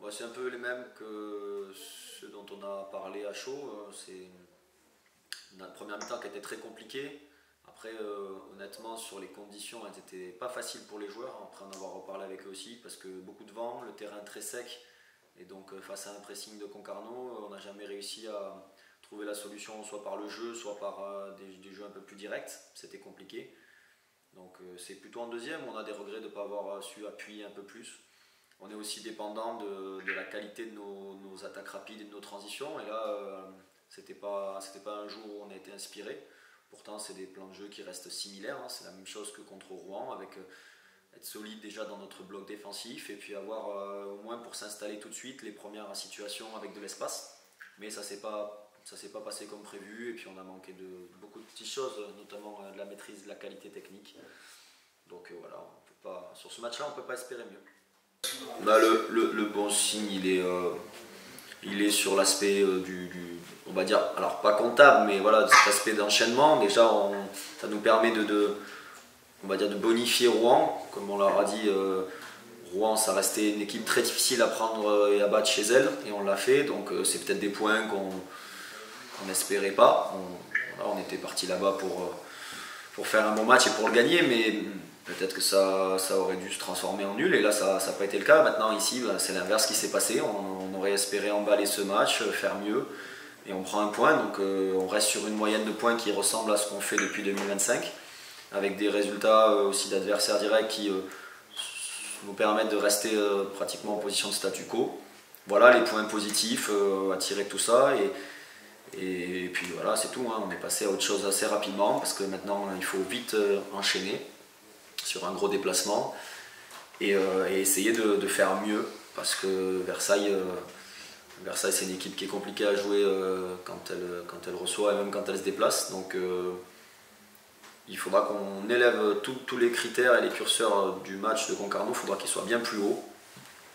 Bon, c'est un peu les mêmes que ceux dont on a parlé à chaud. C'est notre première mi-temps qui était très compliquée. Après, honnêtement, sur les conditions, elles n'étaient pas faciles pour les joueurs, après en avoir reparlé avec eux aussi, parce que beaucoup de vent, le terrain très sec, et donc face à un pressing de Concarneau, on n'a jamais réussi à trouver la solution, soit par le jeu, soit par des jeux un peu plus directs. C'était compliqué. Donc c'est plutôt en deuxième où on a des regrets de ne pas avoir su appuyer un peu plus. On est aussi dépendant de la qualité de nos attaques rapides et de nos transitions. Et là, c'était pas un jour où on a été inspiré. Pourtant, c'est des plans de jeu qui restent similaires. Hein. C'est la même chose que contre Rouen, avec être solide déjà dans notre bloc défensif et puis avoir au moins pour s'installer tout de suite les premières situations avec de l'espace. Mais ça s'est pas passé comme prévu et puis on a manqué de beaucoup de petites choses, notamment de la maîtrise de la qualité technique. Donc voilà, on peut pas, sur ce match-là, on ne peut pas espérer mieux. Bah, le bon signe, il est sur l'aspect on va dire, alors pas comptable, mais voilà, cet aspect d'enchaînement. Déjà, ça nous permet on va dire, de bonifier Rouen. Comme on leur a dit, Rouen, ça restait une équipe très difficile à prendre et à battre chez elle, et on l'a fait. Donc c'est peut-être des points qu'on n'espérait pas. On était parti là-bas pour faire un bon match et pour le gagner, mais peut-être que ça aurait dû se transformer en nul, et là ça n'a pas été le cas. Maintenant ici, c'est l'inverse qui s'est passé. On aurait espéré emballer ce match, faire mieux, et on prend un point. Donc on reste sur une moyenne de points qui ressemble à ce qu'on fait depuis 2025, avec des résultats aussi d'adversaires directs qui nous permettent de rester pratiquement en position de statu quo. Voilà les points positifs à tirer de tout ça. Et puis voilà, c'est tout, hein. On est passé à autre chose assez rapidement parce que maintenant il faut vite enchaîner sur un gros déplacement et essayer de faire mieux, parce que Versailles c'est une équipe qui est compliquée à jouer quand elle reçoit et même quand elle se déplace. Donc il faudra qu'on élève tous les critères et les curseurs du match de Concarneau. Il faudra qu'ils soient bien plus hauts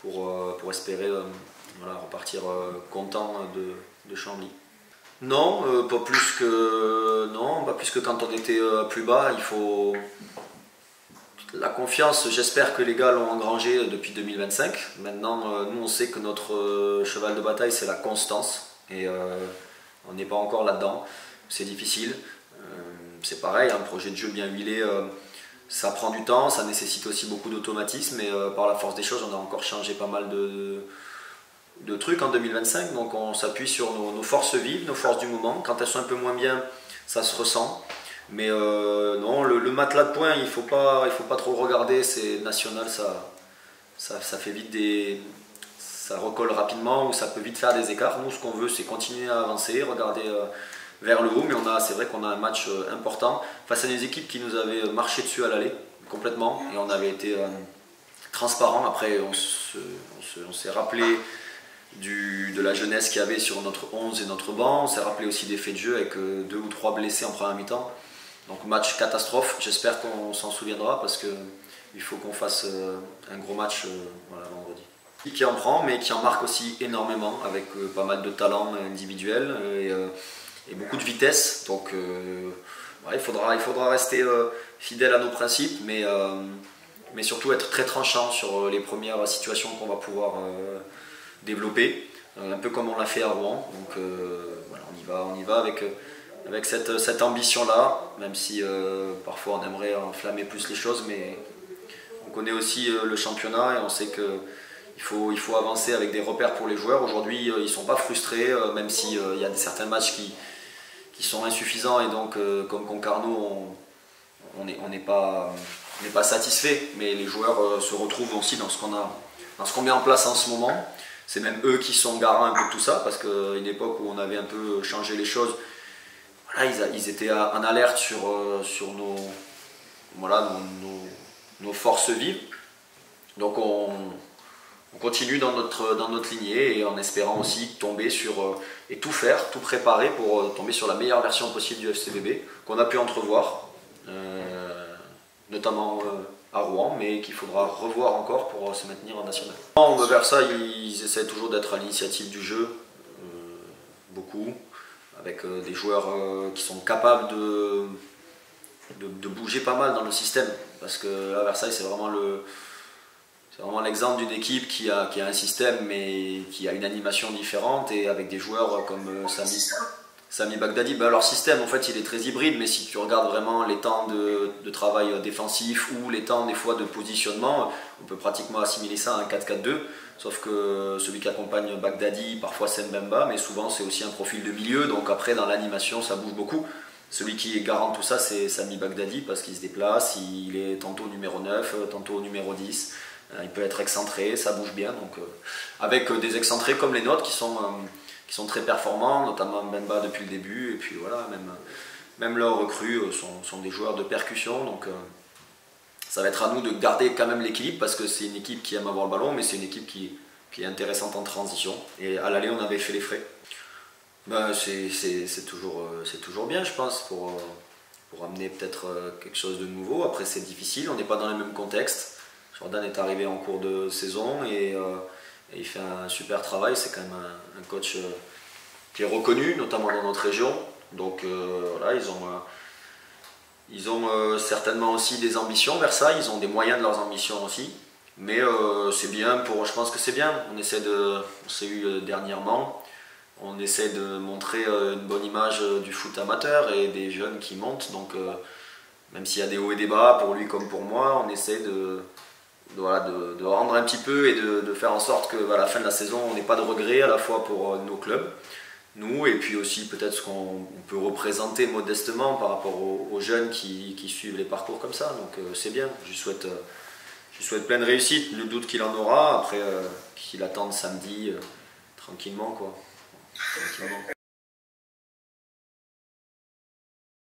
pour espérer voilà, repartir content de Chambly. Non, pas plus que quand on était plus bas. Il faut la confiance. J'espère que les gars l'ont engrangée depuis 2025. Maintenant, nous on sait que notre cheval de bataille c'est la constance, et on n'est pas encore là-dedans. C'est difficile. C'est pareil, un projet de jeu bien huilé, ça prend du temps, ça nécessite aussi beaucoup d'automatisme, et par la force des choses, on a encore changé pas mal de trucs en 2025, donc on s'appuie sur nos forces vives, nos forces du moment. Quand elles sont un peu moins bien, ça se ressent. Mais non, le matelas de points, il faut pas trop regarder, c'est national, ça fait vite ça recolle rapidement, ou ça peut vite faire des écarts. Nous, ce qu'on veut, c'est continuer à avancer, regarder vers le haut, mais c'est vrai qu'on a un match important face à des équipes qui nous avaient marché dessus à l'aller, complètement, et on avait été transparent. Après, on s'est rappelé de la jeunesse qu'il y avait sur notre 11 et notre banc. On s'est rappelé aussi des faits de jeu avec 2 ou 3 blessés en première mi-temps. Donc match catastrophe, j'espère qu'on s'en souviendra, parce qu'il faut qu'on fasse un gros match voilà, vendredi. Qui en prend, mais qui en marque aussi énormément, avec pas mal de talent individuel et beaucoup de vitesse. Donc ouais, il faudra rester fidèle à nos principes, mais surtout être très tranchant sur les premières situations qu'on va pouvoir développer, un peu comme on l'a fait à Rouen. Donc voilà, on y va avec cette ambition-là, même si parfois on aimerait enflammer plus les choses, mais on connaît aussi le championnat et on sait qu'il faut avancer avec des repères pour les joueurs. Aujourd'hui, ils ne sont pas frustrés, même s'il y a certains matchs qui sont insuffisants, et donc comme Concarneau, on n'est pas satisfait, mais les joueurs se retrouvent aussi dans ce qu'on met en place en ce moment. C'est même eux qui sont garants un peu de tout ça, parce qu'à une époque où on avait un peu changé les choses, voilà, ils étaient en alerte sur nos forces vives. Donc on continue dans notre lignée, et en espérant aussi tomber et tout faire, tout préparer pour tomber sur la meilleure version possible du FCBB, qu'on a pu entrevoir, notamment à Rouen, mais qu'il faudra revoir encore pour se maintenir en national. Versailles, ils essaient toujours d'être à l'initiative du jeu, beaucoup, avec des joueurs qui sont capables de bouger pas mal dans le système, parce que à Versailles c'est vraiment C'est vraiment l'exemple d'une équipe qui a un système mais qui a une animation différente et avec des joueurs comme Sami Bagdadi. Ben, leur système en fait il est très hybride, mais si tu regardes vraiment les temps de travail défensif ou les temps des fois de positionnement, on peut pratiquement assimiler ça à un 4-4-2. Sauf que celui qui accompagne Bagdadi, parfois c'est Mbemba, mais souvent c'est aussi un profil de milieu, donc après dans l'animation ça bouge beaucoup. Celui qui est garant de tout ça c'est Sami Bagdadi parce qu'il se déplace, il est tantôt numéro 9, tantôt numéro 10. Il peut être excentré, ça bouge bien. Donc, avec des excentrés comme les nôtres qui sont très performants, notamment Mbemba depuis le début. Et puis voilà, même leurs recrues sont des joueurs de percussion. Donc ça va être à nous de garder quand même l'équilibre parce que c'est une équipe qui aime avoir le ballon, mais c'est une équipe qui est intéressante en transition. Et à l'aller, on avait fait les frais. Ben, c'est toujours bien, je pense, pour amener peut-être quelque chose de nouveau. Après, c'est difficile, on n'est pas dans le même contexte. Jordan est arrivé en cours de saison et il fait un super travail. C'est quand même un coach qui est reconnu, notamment dans notre région. Donc voilà, ils ont certainement aussi des ambitions vers ça. Ils ont des moyens de leurs ambitions aussi. Mais c'est bien, je pense que c'est bien. On s'est eu dernièrement. On essaie de montrer une bonne image du foot amateur et des jeunes qui montent. Donc même s'il y a des hauts et des bas, pour lui comme pour moi, on essaie de rendre un petit peu et de faire en sorte qu'à la fin de la saison, on n'ait pas de regrets à la fois pour nos clubs, nous, et puis aussi peut-être ce qu'on peut représenter modestement par rapport aux jeunes qui suivent les parcours comme ça. Donc c'est bien, je lui souhaite pleine réussite, nul doute qu'il en aura, après qu'il attende samedi tranquillement quoi. Tranquillement.